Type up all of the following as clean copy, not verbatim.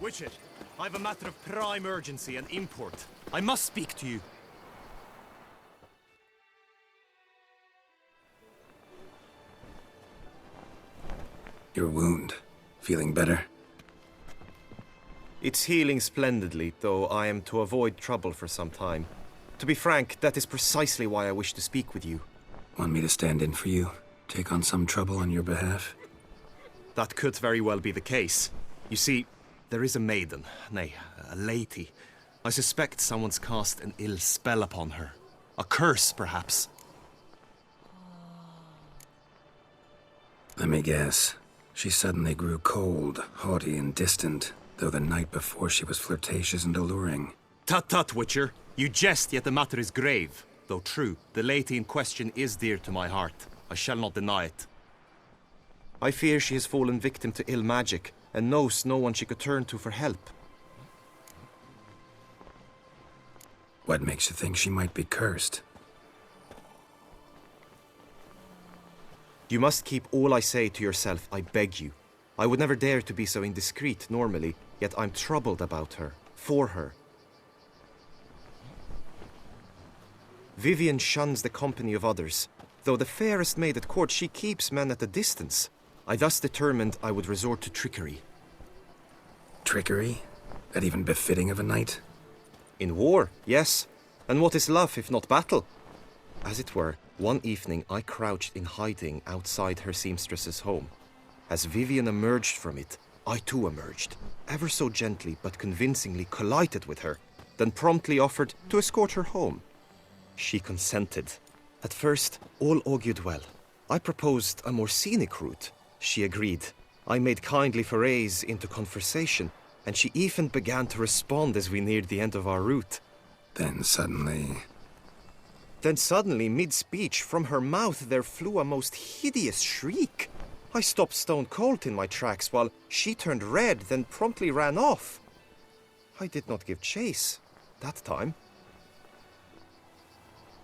Witcher, I've a matter of prime urgency and import. I must speak to you. Your wound. Feeling better? It's healing splendidly, though I am to avoid trouble for some time. To be frank, that is precisely why I wish to speak with you. Want me to stand in for you? Take on some trouble on your behalf? That could very well be the case. You see, there is a maiden, nay, a lady. I suspect someone's cast an ill spell upon her. A curse, perhaps. Let me guess. She suddenly grew cold, haughty, and distant, though the night before she was flirtatious and alluring. Tut tut, Witcher. You jest, yet the matter is grave. Though true, the lady in question is dear to my heart. I shall not deny it. I fear she has fallen victim to ill magic, and knows no one she could turn to for help. What makes you think she might be cursed? You must keep all I say to yourself, I beg you. I would never dare to be so indiscreet normally, yet I'm troubled about her, for her. Vivienne shuns the company of others. Though the fairest maid at court, she keeps men at a distance. I thus determined I would resort to trickery. Trickery? That even befitting of a knight? In war, yes. And what is love if not battle? As it were, one evening I crouched in hiding outside her seamstress's home. As Vivienne emerged from it, I too emerged, ever so gently but convincingly collided with her, then promptly offered to escort her home. She consented. At first, all augured well. I proposed a more scenic route. She agreed. I made kindly forays into conversation, and she even began to respond as we neared the end of our route. Then suddenly, mid-speech, from her mouth there flew a most hideous shriek. I stopped stone cold in my tracks while she turned red, then promptly ran off. I did not give chase, that time.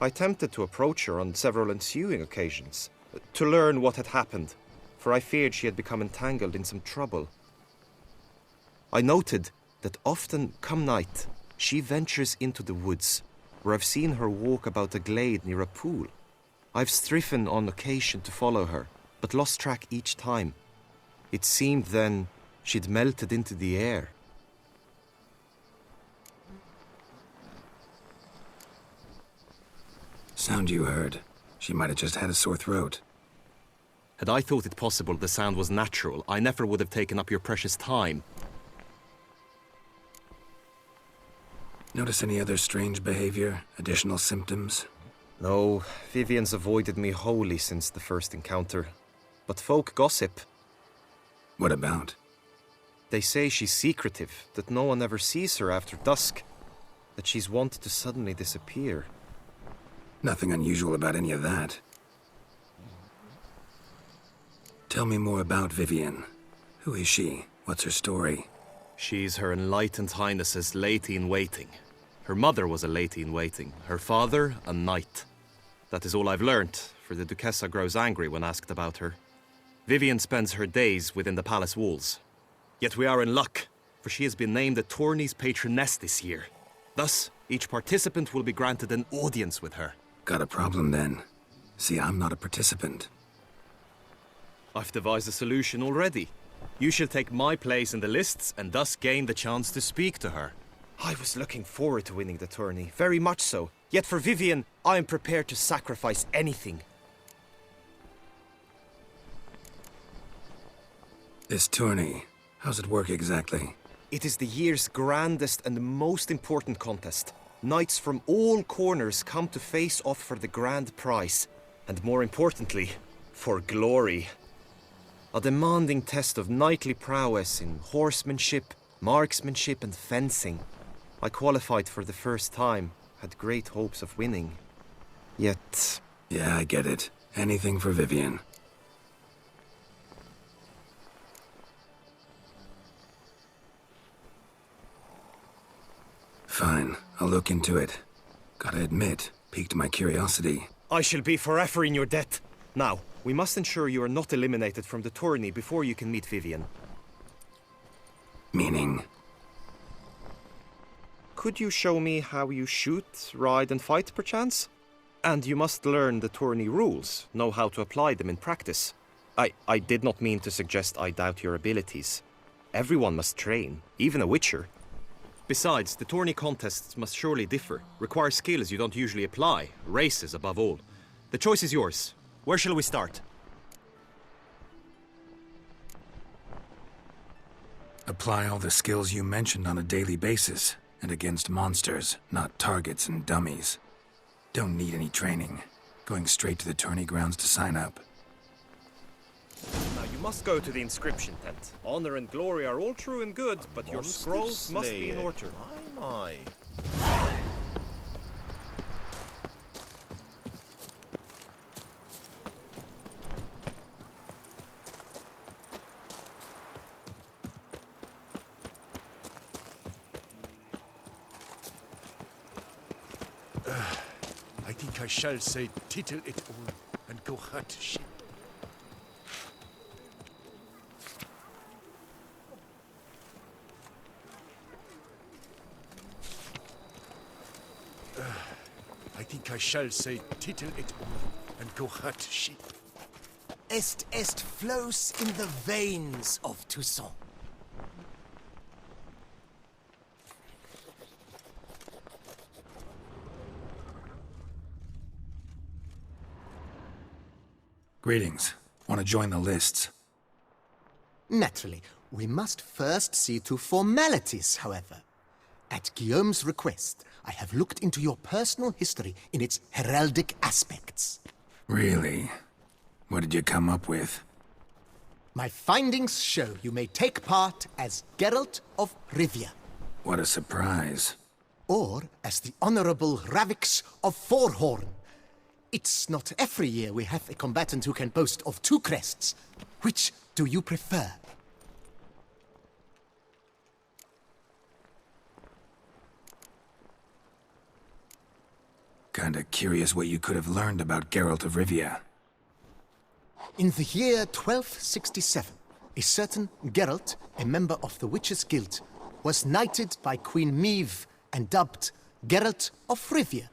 I attempted to approach her on several ensuing occasions, to learn what had happened, for I feared she had become entangled in some trouble. I noted that often, come night, she ventures into the woods, where I've seen her walk about a glade near a pool. I've striven on occasion to follow her, but lost track each time. It seemed then she'd melted into the air. sound you heard. She might have just had a sore throat. Had I thought it possible the sound was natural, I never would have taken up your precious time. Notice any other strange behavior? Additional symptoms? No, Vivienne's avoided me wholly since the first encounter. But folk gossip. What about? They say she's secretive, that no one ever sees her after dusk, that she's wont to suddenly disappear. Nothing unusual about any of that. Tell me more about Vivienne. Who is she? What's her story? She's Her Enlightened Highness's lady-in-waiting. Her mother was a lady-in-waiting, her father a knight. That is all I've learnt, for the Duchessa grows angry when asked about her. Vivienne spends her days within the palace walls. Yet we are in luck, for she has been named the tourney's patroness this year. Thus, each participant will be granted an audience with her. Got a problem then. See, I'm not a participant. I've devised a solution already. You shall take my place in the lists and thus gain the chance to speak to her. I was looking forward to winning the tourney, very much so. Yet for Vivienne, I am prepared to sacrifice anything. This tourney, how's it work exactly? It is the year's grandest and most important contest. Knights from all corners come to face off for the grand prize. And more importantly, for glory. A demanding test of knightly prowess in horsemanship, marksmanship and fencing. I qualified for the first time, had great hopes of winning. Yet... Yeah, I get it. Anything for Vivienne. Fine, I'll look into it. Gotta admit, piqued my curiosity. I shall be forever in your debt. Now, we must ensure you are not eliminated from the tourney before you can meet Vivienne. Meaning? could you show me how you shoot, ride, and fight, perchance? And you must learn the tourney rules, know how to apply them in practice. I did not mean to suggest I doubt your abilities. Everyone must train, even a witcher. Besides, the tourney contests must surely differ, require skills you don't usually apply, races above all. The choice is yours. Where shall we start? Apply all the skills you mentioned on a daily basis, and against monsters, not targets and dummies. Don't need any training. Going straight to the tourney grounds to sign up. Now you must go to the inscription tent. Honor and glory are all true and good, but your scrolls must be in order. My. I think I shall say tittle it all and go hut shit. I think I shall say tittle it all and go hut shit. Est flows in the veins of Toussaint. Greetings. Want to join the lists? Naturally, we must first see to formalities, however. At Guillaume's request, I have looked into your personal history in its heraldic aspects. Really? What did you come up with? My findings show you may take part as Geralt of Rivia, What a surprise. or as the Honorable Ravix of Forhorn. It's not every year we have a combatant who can boast of 2 crests. Which do you prefer? Kinda curious what you could have learned about Geralt of Rivia. In the year 1267, a certain Geralt, a member of the Witches' Guild, was knighted by Queen Meve and dubbed Geralt of Rivia.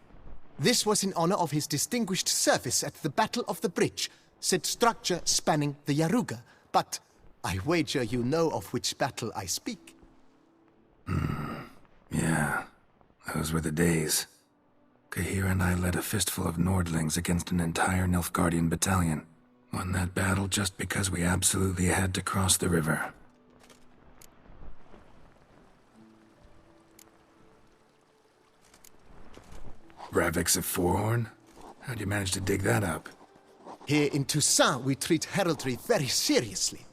This was in honor of his distinguished service at the Battle of the Bridge, said structure spanning the Yaruga. But I wager you know of which battle I speak. Yeah, those were the days. Kahir and I led a fistful of Nordlings against an entire Nilfgaardian battalion. Won that battle just because we absolutely had to cross the river. Ravix of Forhorn? How'd you manage to dig that up? Here in Toussaint, we treat heraldry very seriously.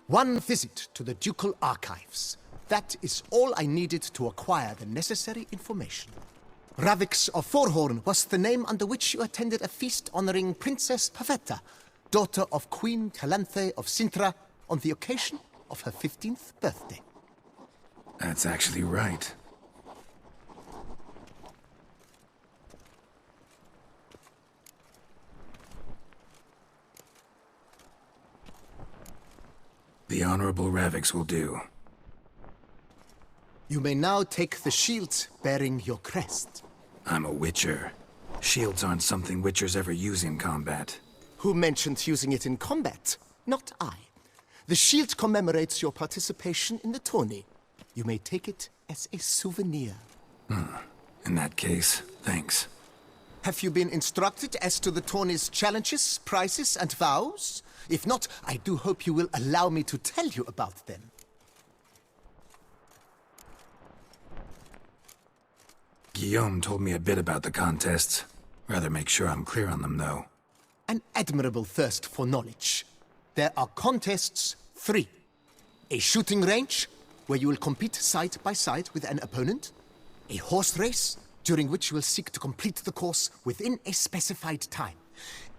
One visit to the ducal archives. That is all I needed to acquire the necessary information. Ravix of Forhorn was the name under which you attended a feast honoring Princess Pavetta, daughter of Queen Calanthe of Sintra, on the occasion of her 15th birthday. That's actually right. The Honorable Ravix will do. You may now take the shield bearing your crest. I'm a Witcher. Shields aren't something Witchers ever use in combat. Who mentioned using it in combat? Not I. The shield commemorates your participation in the tourney. You may take it as a souvenir. In that case, thanks. Have you been instructed as to the tourney's challenges, prizes, and vows? If not, I do hope you will allow me to tell you about them. Guillaume told me a bit about the contests. Rather make sure I'm clear on them, though. An admirable thirst for knowledge. There are contests 3. A shooting range, where you will compete side by side with an opponent. A horse race, during which you will seek to complete the course within a specified time.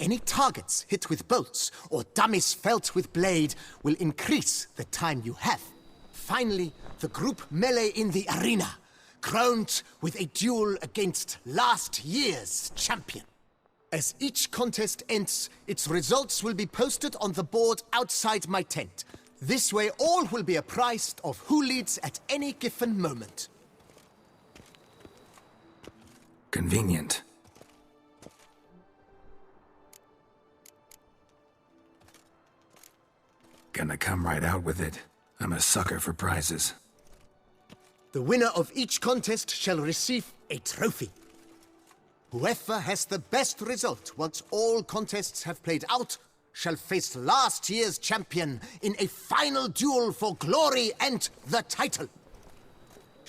Any targets hit with bolts or dummies felt with blade will increase the time you have. Finally, the group melee in the arena, crowned with a duel against last year's champion. As each contest ends, its results will be posted on the board outside my tent. This way all will be apprised of who leads at any given moment. Convenient. Gonna come right out with it. I'm a sucker for prizes. The winner of each contest shall receive a trophy. Whoever has the best result once all contests have played out shall face last year's champion in a final duel for glory and the title.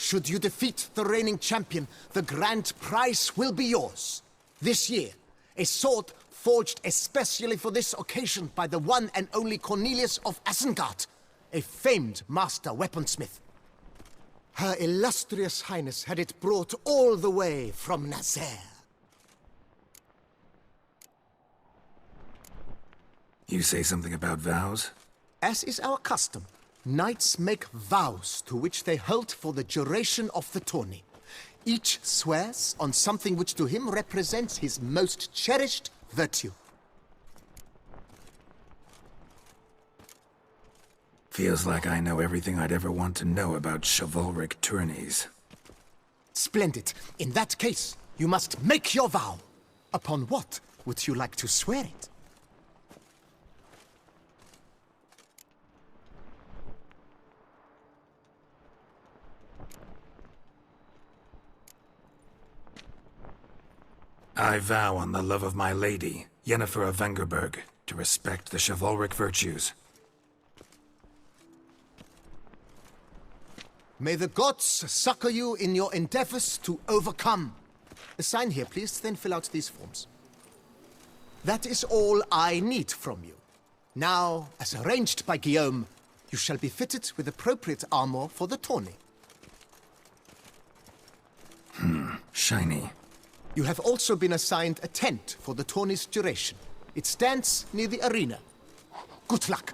Should you defeat the reigning champion, the grand prize will be yours. This year, a sword forged especially for this occasion by the one and only Cornelius of Isengard, a famed master weaponsmith. Her illustrious highness had it brought all the way from Nazaire. You say something about vows? As is our custom, knights make vows to which they hold for the duration of the tourney. Each swears on something which to him represents his most cherished virtue. Feels like I know everything I'd ever want to know about chivalric tourneys. Splendid. In that case, you must make your vow. Upon what would you like to swear it? I vow on the love of my lady, Yennefer of Vengerberg, to respect the chivalric virtues. May the gods succor you in your endeavors to overcome. Sign here, please, then fill out these forms. That is all I need from you. Now, as arranged by Guillaume, you shall be fitted with appropriate armor for the tourney. Shiny. You have also been assigned a tent for the tourney's duration. It stands near the arena. Good luck.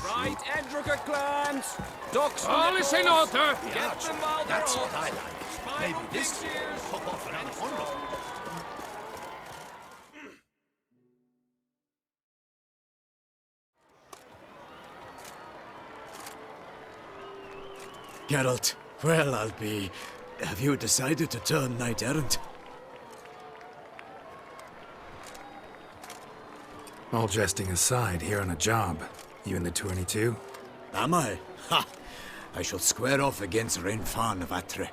Right, Edrica clans! Ducks All is in order! Get them while they're That's what hot. I like. Maybe this will pop off around the corner. Geralt, well, I'll be... Have you decided to turn knight-errant? All jesting aside, here on a job. You in the tourney too? Am I? Ha! I shall square off against Rainfan of Atre.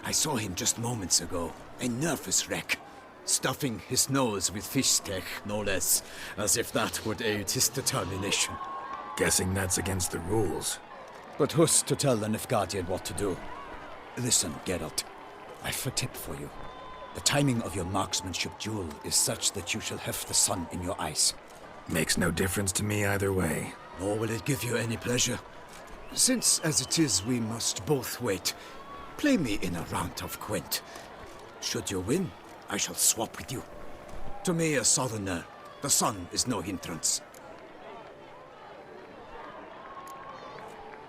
I saw him just moments ago. A nervous wreck. Stuffing his nose with fish steak, no less. As if that would aid his determination. Guessing that's against the rules. But who's to tell the Nilfgaardian what to do? Listen, Geralt. I've a tip for you. The timing of your marksmanship duel is such that you shall have the sun in your eyes. Makes no difference to me either way. Nor will it give you any pleasure. Since, as it is, we must both wait, play me in a round of Gwent. Should you win, I shall swap with you. To me, a southerner, the sun is no hindrance.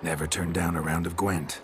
Never turned down a round of Gwent.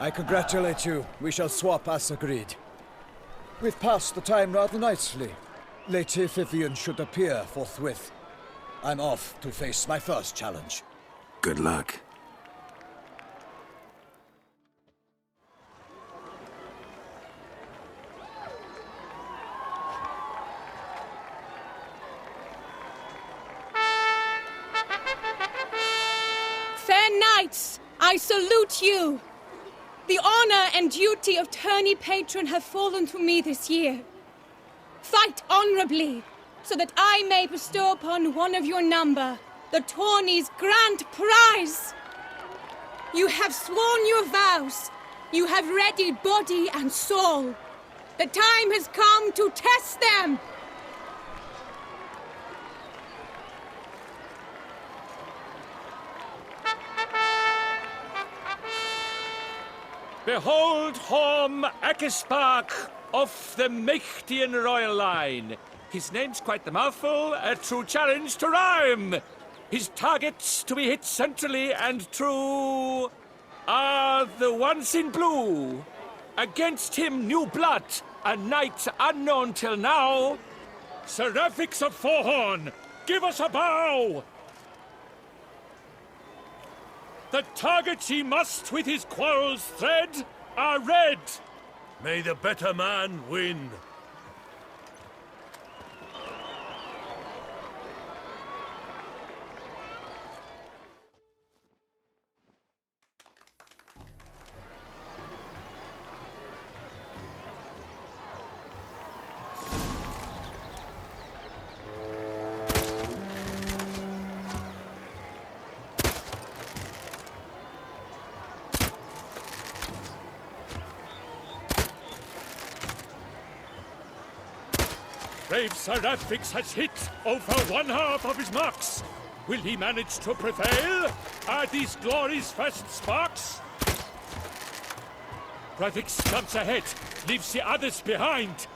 I congratulate you. We shall swap as agreed. We've passed the time rather nicely. Lady Vivienne should appear forthwith. I'm off to face my first challenge. Good luck. Fair knights, I salute you. The honor and duty of tourney patron have fallen to me this year. Fight honorably, so that I may bestow upon one of your number the tourney's grand prize. You have sworn your vows. You have readied body and soul. The time has come to test them. Behold Horm Akispark of the Mechtian royal line. His name's quite the mouthful, a true challenge to rhyme. His targets to be hit centrally and true are the ones in blue. Against him new blood, a knight unknown till now. Seraphics of Forehorn, give us a bow! The targets he must with his quarrels thread are red. May the better man win. Brave Seraphics has hit over one half of his marks. Will he manage to prevail? Are these glory's first sparks? Rafix jumps ahead, leaves the others behind.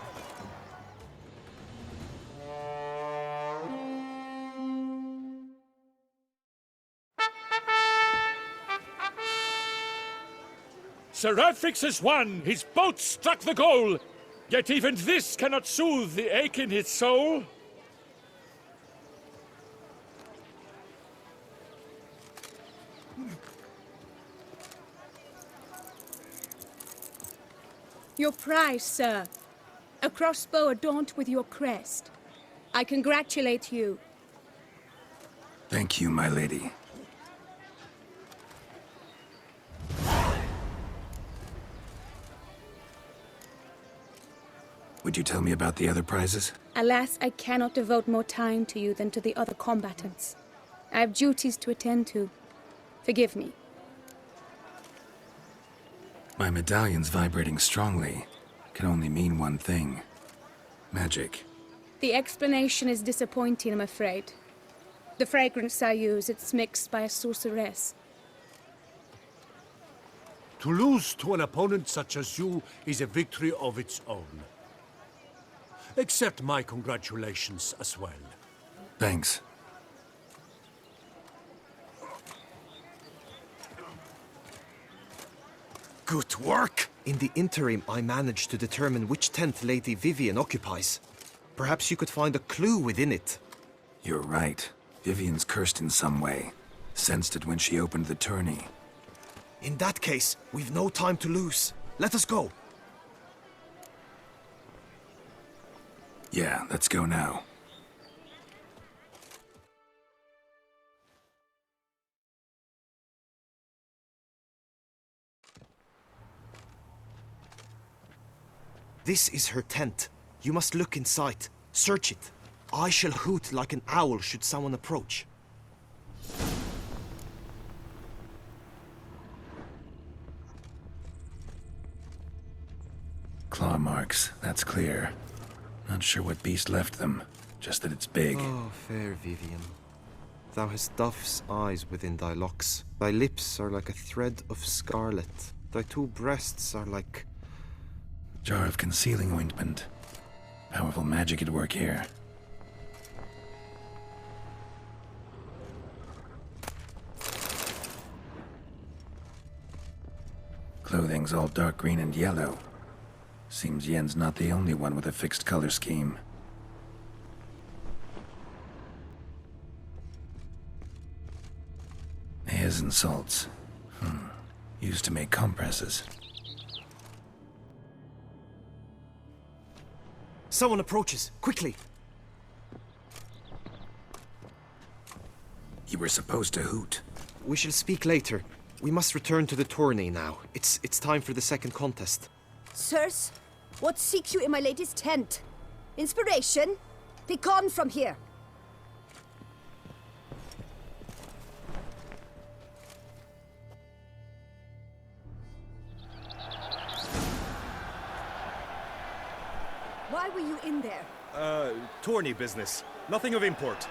Sir Rafix has won! His boat struck the goal! Yet even this cannot soothe the ache in his soul. Your prize, sir. A crossbow adorned with your crest. I congratulate you. Thank you, my lady. Would you tell me about the other prizes? Alas, I cannot devote more time to you than to the other combatants. I have duties to attend to. Forgive me. My medallion's vibrating strongly. Can only mean one thing. Magic. The explanation is disappointing, I'm afraid. The fragrance I use, it's mixed by a sorceress. To lose to an opponent such as you is a victory of its own. Accept my congratulations as well. Thanks. Good work! In the interim, I managed to determine which tent Lady Vivienne occupies. Perhaps you could find a clue within it. You're right. Vivienne's cursed in some way. Sensed it when she opened the tourney. In that case, we've no time to lose. Let us go. Yeah, let's go now. This is her tent. You must look inside. Search it. I shall hoot like an owl should someone approach. Claw marks, that's clear. Not sure what beast left them, just that it's big. Oh, fair Vivienne. Thou hast dove's eyes within thy locks. Thy lips are like a thread of scarlet. Thy two breasts are like... Jar of concealing ointment. Powerful magic at work here. Clothing's all dark green and yellow. Seems Yen's not the only one with a fixed color scheme. Hairs and salts. Used to make compresses. Someone approaches. Quickly! You were supposed to hoot. We shall speak later. We must return to the tourney now. It's time for the second contest. Sirs, what seeks you in my lady's tent? Inspiration? Be gone from here! Why were you in there? Tourney business. Nothing of import.